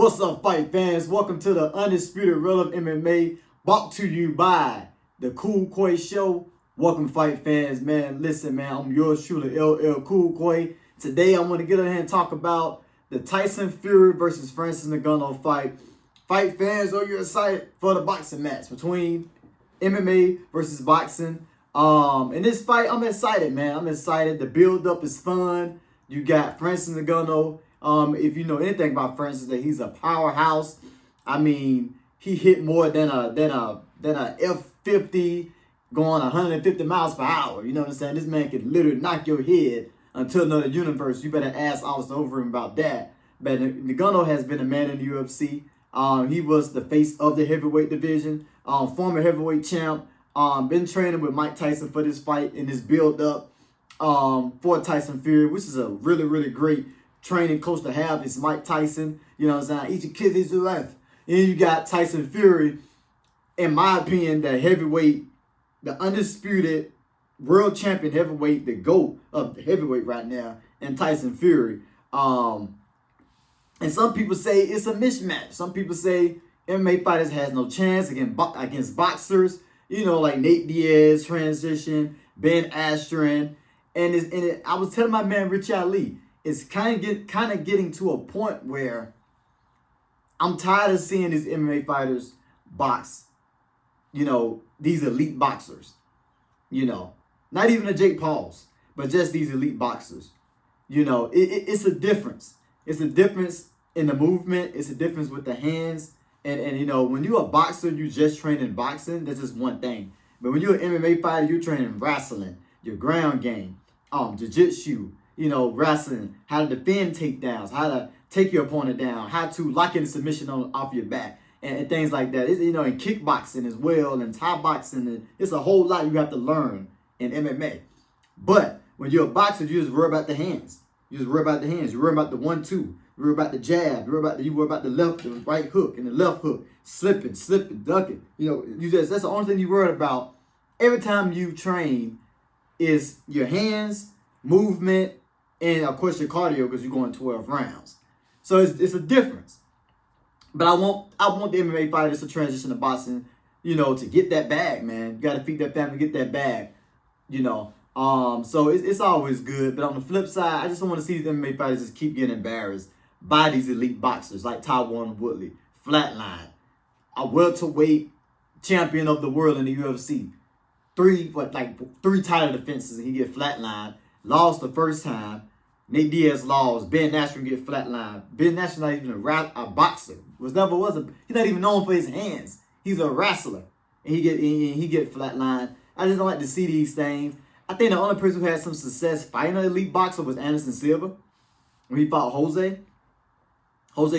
What's up, fight fans? Welcome to the Undisputed Real of MMA, brought to you by the Cool Koi Show. Welcome, fight fans, man. Listen, man, I'm yours truly, LL Cool Koi. Today, I want to get in here and talk about the Tyson Fury versus Francis Ngannou fight. Fight fans, are you excited for the boxing match between MMA versus boxing? In this fight, I'm excited, man. I'm excited. The build-up is fun. You got Francis Ngannou. If you know anything about Francis, that he's a powerhouse. I mean, he hit more than a F50 going 150 miles per hour. You know what I'm saying? This man can literally knock your head until another universe. You better ask Austin over him about that. But Ngannou has been a man in the UFC. He was the face of the heavyweight division. Former heavyweight champ. Been training with Mike Tyson for this fight in this build-up for Tyson Fury, which is a really, really great training coach to have. Is Mike Tyson. You know what I'm saying? Each your kids is life. And you got Tyson Fury, in my opinion, the heavyweight, the undisputed world champion heavyweight, the GOAT of the heavyweight right now, and Tyson Fury. And some people say it's a mismatch. Some people say MMA fighters has no chance against boxers. You know, like Nate Diaz, transition, Ben Askren. And I was telling my man Rich Ali, it's kind of getting to a point where I'm tired of seeing these MMA fighters box. You know, these elite boxers. You know, not even the Jake Pauls, but just these elite boxers. You know, it's a difference. It's a difference in the movement. It's a difference with the hands. And you know, when you're a boxer, you just training boxing. That's just one thing. But when you're an MMA fighter, you're training wrestling, your ground game, jiu-jitsu, you know, wrestling, how to defend takedowns, how to take your opponent down, how to lock in submission off your back, and things like that. It's, you know, in kickboxing as well, and Thai boxing, and it's a whole lot you have to learn in MMA. But when you're a boxer, you just worry about the hands. You just worry about the hands. You worry about the 1-2. You worry about the jab. You worry about the left, the right hook, and the left hook, slipping, ducking. You know, that's the only thing you worry about every time you train is your hands, movement, and of course your cardio, because you're going 12 rounds. So it's a difference. But I want the MMA fighters to transition to boxing, you know, to get that bag, man. You got to feed that family, get that bag, you know. So it's always good. But on the flip side, I just don't want to see these MMA fighters just keep getting embarrassed by these elite boxers like Tyron Woodley, Flatline, a welterweight champion of the world in the UFC. Three title defenses, and he get flatlined. Lost the first time. Nate Diaz lost. Ben Askren get flatlined. Ben Askren not even a boxer. He's not even known for his hands. He's a wrestler, and he get flatlined. I just don't like to see these things. I think the only person who had some success fighting an elite boxer was Anderson Silva when he fought Jose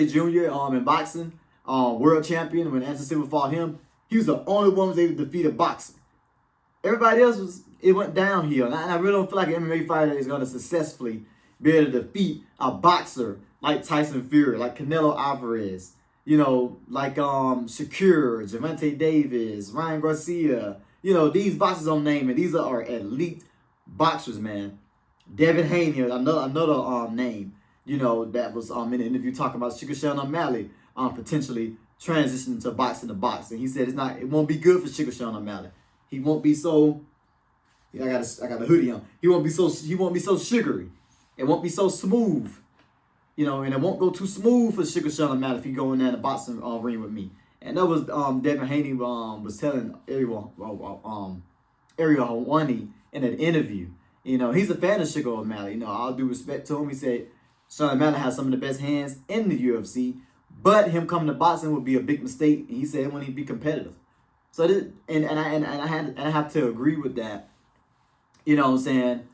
Jr. In boxing, world champion. When Anderson Silva fought him, he was the only one who was able to defeat a boxer. Everybody else it went downhill. And I really don't feel like an MMA fighter is going to successfully be able to defeat a boxer like Tyson Fury, like Canelo Alvarez, you know, like Shakur, Gervonta Davis, Ryan Garcia. You know, these boxers I'm naming, these are elite boxers, man. Devin Haney, another name, you know, that was in the interview talking about Sugar O'Malley potentially transitioning to boxing. He said it won't be good for Sugar O'Malley. He won't be so. I got a hoodie on. He won't be so sugary. It won't be so smooth, you know, and it won't go too smooth for Sugar Sean O'Malley if he go in there in the boxing ring with me. And that was Devin Haney was telling Ariel Helwani in an interview. You know, he's a fan of Sugar O'Malley. You know, all due respect to him, he said Sean O'Malley has some of the best hands in the UFC, but him coming to boxing would be a big mistake. And he said when he'd be competitive. So this, and I have to agree with that. You know what I'm saying?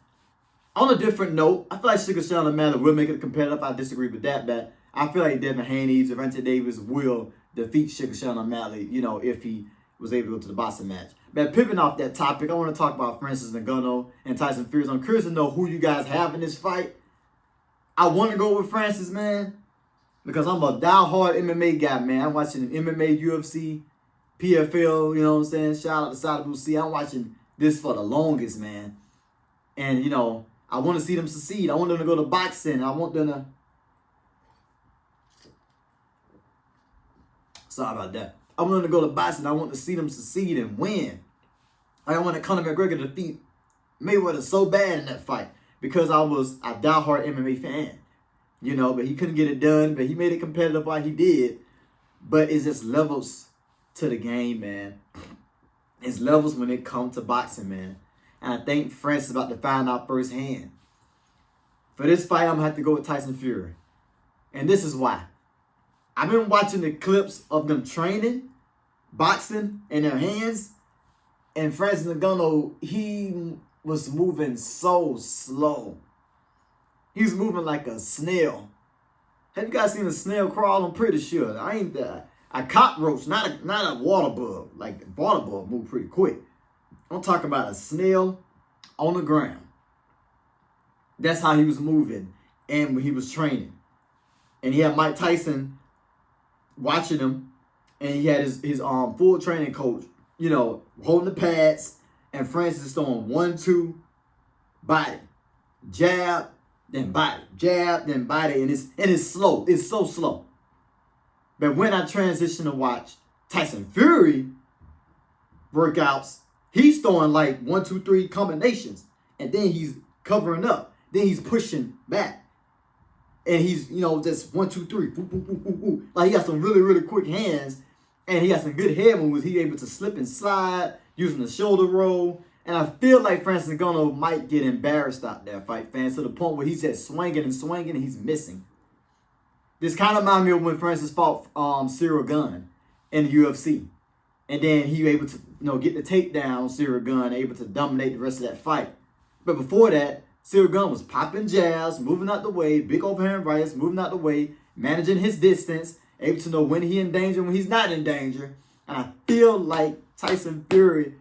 On a different note, I feel like Sugar Sean O'Malley will make it competitive. I disagree with that, but I feel like Devin Haney, Gervonta Davis will defeat Sugar Sean O'Malley, you know, if he was able to go to the boxing match. But pivoting off that topic, I want to talk about Francis Ngannou and Tyson Fury. I'm curious to know who you guys have in this fight. I want to go with Francis, man, because I'm a diehard MMA guy, man. I'm watching MMA, UFC, PFL, you know what I'm saying? Shout out to Side Blue Sea. I'm watching this for the longest, man. And, you know, I want to see them succeed. I want them to go to boxing. I want them to Sorry about that. I wanted to go to boxing. I want to see them succeed and win. I wanted Conor McGregor to defeat Mayweather so bad in that fight because I was a diehard MMA fan. You know, but he couldn't get it done. But he made it competitive while he did. But it's just levels to the game, man. It's levels when it comes to boxing, man. And I think Francis is about to find out firsthand. For this fight, I'm going to have to go with Tyson Fury. And this is why. I've been watching the clips of them training, boxing in their hands. And Francis Ngannou, he was moving so slow. He was moving like a snail. Have you guys seen a snail crawl? I'm pretty sure. I ain't a cockroach, not a water bug. Like the water bug move pretty quick. I'm talking about a snail on the ground. That's how he was moving and when he was training. And he had Mike Tyson watching him, and he had his full training coach, you know, holding the pads, and Francis is throwing 1-2, body, jab, then body, jab, then body, and it's slow. It's so slow. But when I transition to watch Tyson Fury workouts, he's throwing like 1-2-3 combinations, and then he's covering up. Then he's pushing back. And he's, you know, just 1-2-3. Boop, boop, boop, boop, boop. Like he got some really, really quick hands. And he got some good head moves. He able to slip and slide using the shoulder roll. And I feel like Francis Ngannou might get embarrassed out there, fight fans, to the point where he's just swinging and he's missing. This kind of reminds me of when Francis fought Cyril Gunn in the UFC. And then he was able to, you know, get the takedown on Cyril Gunn, able to dominate the rest of that fight. But before that, Cyril Gunn was popping jabs, moving out the way, big overhand rights, moving out the way, managing his distance, able to know when he's in danger, when he's not in danger. And I feel like Tyson Fury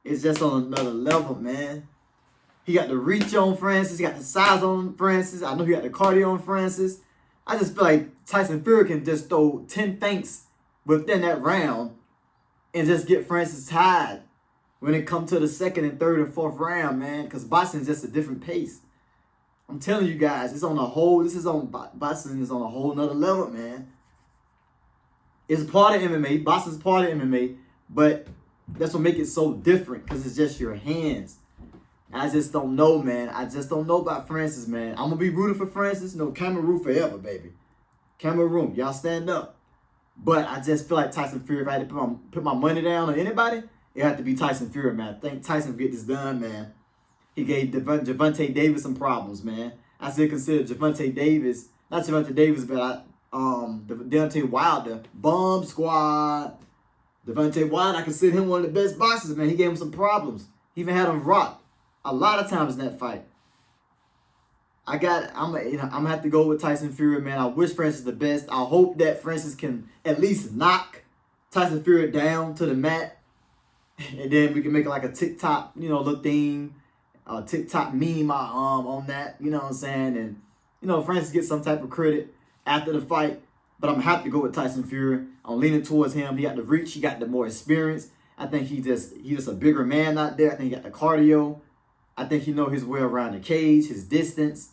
is just on another level, man. He got the reach on Francis. He got the size on Francis. I know he got the cardio on Francis. I just feel like Tyson Fury can just throw 10 feints within that round and just get Francis tired when it comes to the second and third and fourth round, man, because boxing is just a different pace. I'm telling you guys, boxing is on a whole nother level, man. It's part of MMA, boxing is part of MMA, but that's what makes it so different, because it's just your hands. And I just don't know, man. I just don't know about Francis, man. I'm going to be rooting for Francis. No, Cameroon forever, baby. Cameroon, y'all stand up. But I just feel like Tyson Fury, if I had to put my money down on anybody, it had to be Tyson Fury, man. I think Tyson will get this done, man. He gave Gervonta Davis some problems, man. I still consider Gervonta Davis, not Gervonta Davis, but Deontay Wilder, bomb squad. Deontay Wilder, I consider him one of the best boxers, man. He gave him some problems. He even had him rocked a lot of times in that fight. I'm gonna have to go with Tyson Fury, man. I wish Francis the best. I hope that Francis can at least knock Tyson Fury down to the mat. And then we can make it like a TikTok, you know, little thing, a TikTok meme on that, you know what I'm saying? And, you know, Francis gets some type of credit after the fight, but I'm happy to go with Tyson Fury. I'm leaning towards him. He got the reach, he got the more experience. I think he's just a bigger man out there. I think he got the cardio. I think he know his way around the cage, his distance.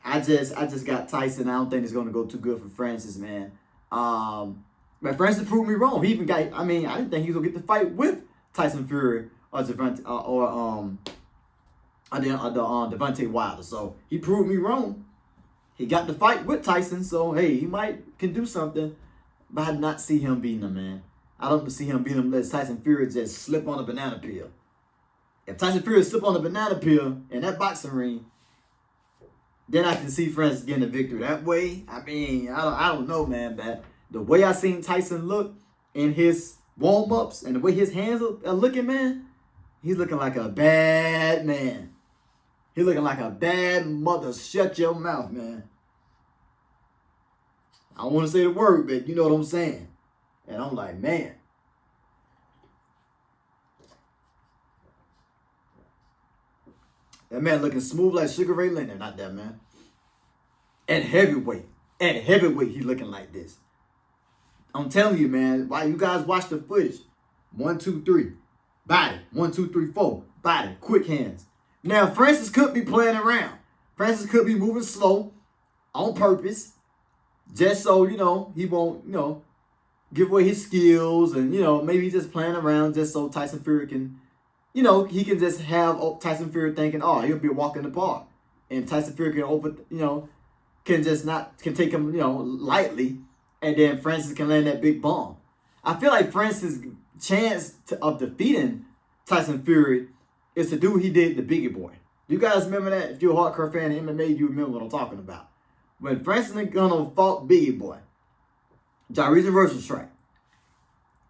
I just got Tyson. I don't think it's gonna go too good for Francis, man. But Francis proved me wrong. He even got, I didn't think he was going to get the fight with Tyson Fury or Deontay Wilder. So he proved me wrong. He got the fight with Tyson. So, hey, he can do something. But I did not see him beating him, man. I don't see him beating him unless Tyson Fury just slip on a banana peel. If Tyson Fury slip on a banana peel in that boxing ring, then I can see Francis getting a victory that way. I don't know, man, but the way I seen Tyson look in his warm-ups and the way his hands are looking, man, he's looking like a bad man. He's looking like a bad mother. Shut your mouth, man. I don't want to say the word, but you know what I'm saying. And I'm like, man. That man looking smooth like Sugar Ray Leonard, not that man. At heavyweight, he looking like this. I'm telling you, man, why you guys watch the footage. 1, 2, 3. Body. 1, 2, 3, 4. Body. Quick hands. Now, Francis could be playing around. Francis could be moving slow on purpose. Just so, you know, he won't, you know, give away his skills, and maybe he's just playing around just so Tyson Fury can, he can just have Tyson Fury thinking, oh, he'll be a walk in the park, and Tyson Fury can take him, lightly, and then Francis can land that big bomb. I feel like Francis' chance of defeating Tyson Fury is to do what he did to Biggie Boy. You guys remember that? If you're a hardcore fan of MMA, you remember what I'm talking about. When Francis Ngannou fought Biggie Boy, Gyri's reversal strike.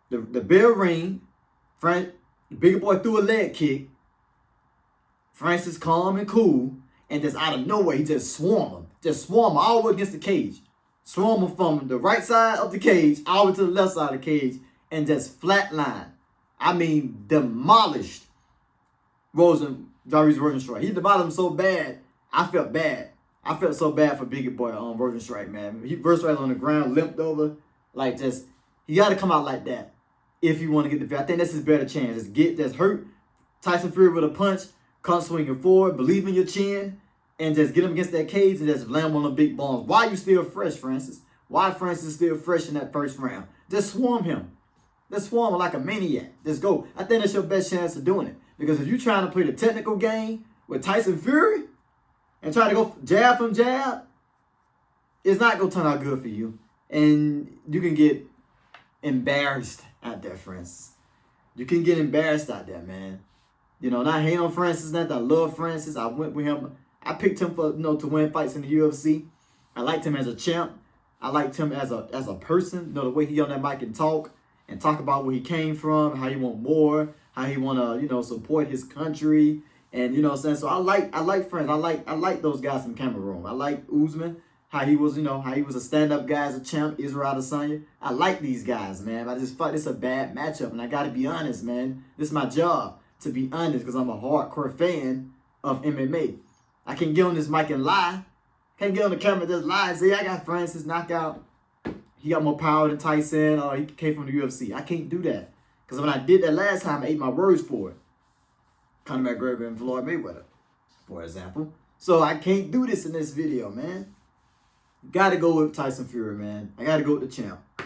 The bell ring, Biggie Boy threw a leg kick. Francis calm and cool, and just out of nowhere, he just swarmed him. Just swarm him all the way against the cage. Swarm him from the right side of the cage all the way to the left side of the cage, and just flatline. I mean, demolished Gyri's reversal strike. He demolished him so bad, I felt bad. I felt so bad for Biggie Boy on reversal strike, man. He reversed right on the ground, limped over. Like, he got to come out like that if you want to get the fight. I think that's his better chance. Just hurt Tyson Fury with a punch, come swinging forward, believe in your chin, and just get him against that cage and just land one of the big bombs. Why are you still fresh, Francis? Why Francis still fresh in that first round? Just swarm him. Just swarm him like a maniac. Just go. I think that's your best chance of doing it. Because if you're trying to play the technical game with Tyson Fury and try to go jab from jab, it's not going to turn out good for you. And you can get embarrassed out there, Francis. You can get embarrassed out there, man. Not hate on Francis, I love Francis. I went with him. I picked him for to win fights in the UFC. I liked him as a champ. I liked him as a person. The way he on that mic and talk about where he came from, how he want more, how he want to support his country, and what I'm saying. So I like Francis. I like those guys from Cameroon. I like Usman. How he was a stand-up guy as a champ, Israel Adesanya. I like these guys, man. I just thought this is a bad matchup, and I got to be honest, man. This is my job, to be honest, because I'm a hardcore fan of MMA. I can't get on this mic and lie. Can't get on the camera and just lie and say, I got Francis knockout. He got more power than Tyson, or he came from the UFC. I can't do that. Because when I did that last time, I ate my words for it. Conor McGregor and Floyd Mayweather, for example. So I can't do this in this video, man. Got to go with Tyson Fury, man. I got to go with the champ. I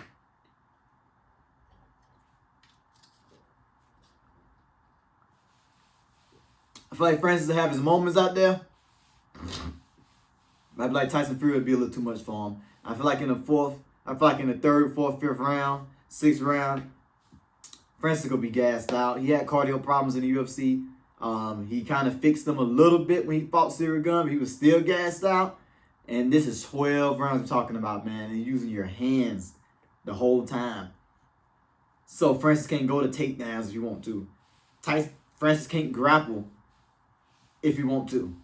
feel like Francis will have his moments out there. I feel like Tyson Fury would be a little too much for him. I feel like in the third, fourth, fifth round, sixth round, Francis is going to be gassed out. He had cardio problems in the UFC. He kind of fixed them a little bit when he fought Cyril Gunn, but he was still gassed out. And this is 12 rounds we're talking about, man. And using your hands the whole time. So Francis can't go to takedowns if you want to. Francis can't grapple if you want to.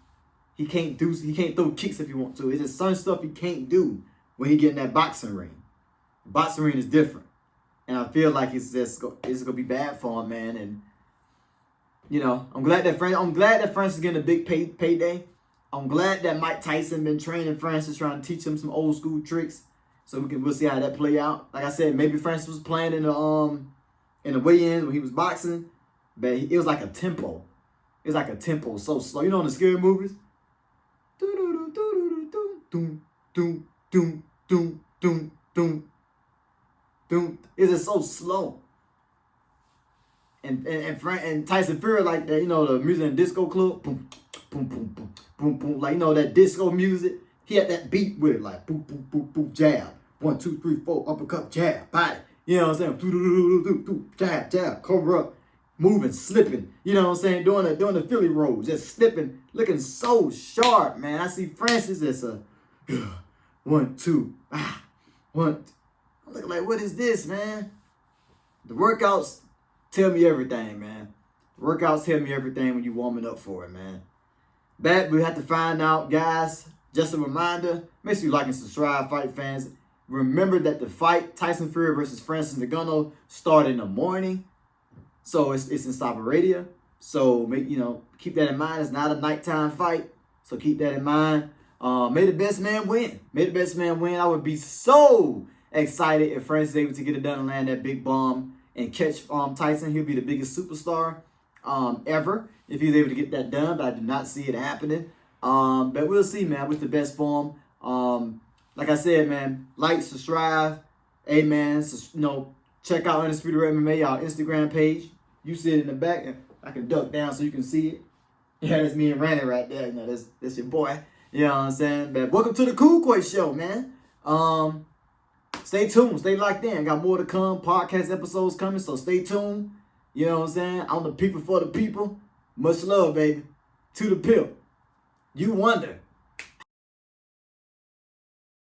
He can't throw kicks if you want to. It's just some stuff he can't do when he get in that boxing ring. The boxing ring is different. And I feel like it's gonna be bad for him, man. And I'm glad that Francis is getting a big payday. I'm glad that Mike Tyson been training Francis, trying to teach him some old school tricks. So we'll see how that play out. Like I said, maybe Francis was playing in the weigh-ins when he was boxing, but it was like a tempo. It was like a tempo so slow. In the scary movies? It's just so slow. And Tyson Fury like that, the music in the disco club, boom, boom, boom, boom, boom, boom, like that disco music. He had that beat with it, like boom, boom, boom, boom, jab, 1, 2, 3, 4, uppercut, jab, body. You know what I'm saying? Jab, jab, cover up, moving, slipping. You know what I'm saying? Doing the Philly rolls, just slipping, looking so sharp, man. I see Francis as a 1, 2, 1. I'm looking like, what is this, man? The workouts tell me everything, man. The workouts tell me everything when you're warming up for it, man. But we have to find out, guys. Just a reminder, make sure you like and subscribe, fight fans. Remember that the fight, Tyson Fury versus Francis Ngannou, started in the morning. So it's in Saudi Arabia. So keep that in mind. It's not a nighttime fight. So keep that in mind. May the best man win. May the best man win. I would be so excited if Francis is able to get it done and land that big bomb and catch Tyson. He'll be the biggest superstar ever if he's able to get that done. But I do not see it happening. But we'll see, man. With the best form. Like I said, man, like, subscribe, Hey, man, so, check out Undisputed MMA, our Instagram page. You sit in the back, and I can duck down so you can see it. Yeah, that's me and Randy right there. That's your boy. You know what I'm saying? But welcome to the Cool Quay Show, man. Stay tuned. Stay locked in. Got more to come. Podcast episodes coming, so stay tuned. You know what I'm saying? I'm the people for the people. Much love, baby. To the pill. You wonder.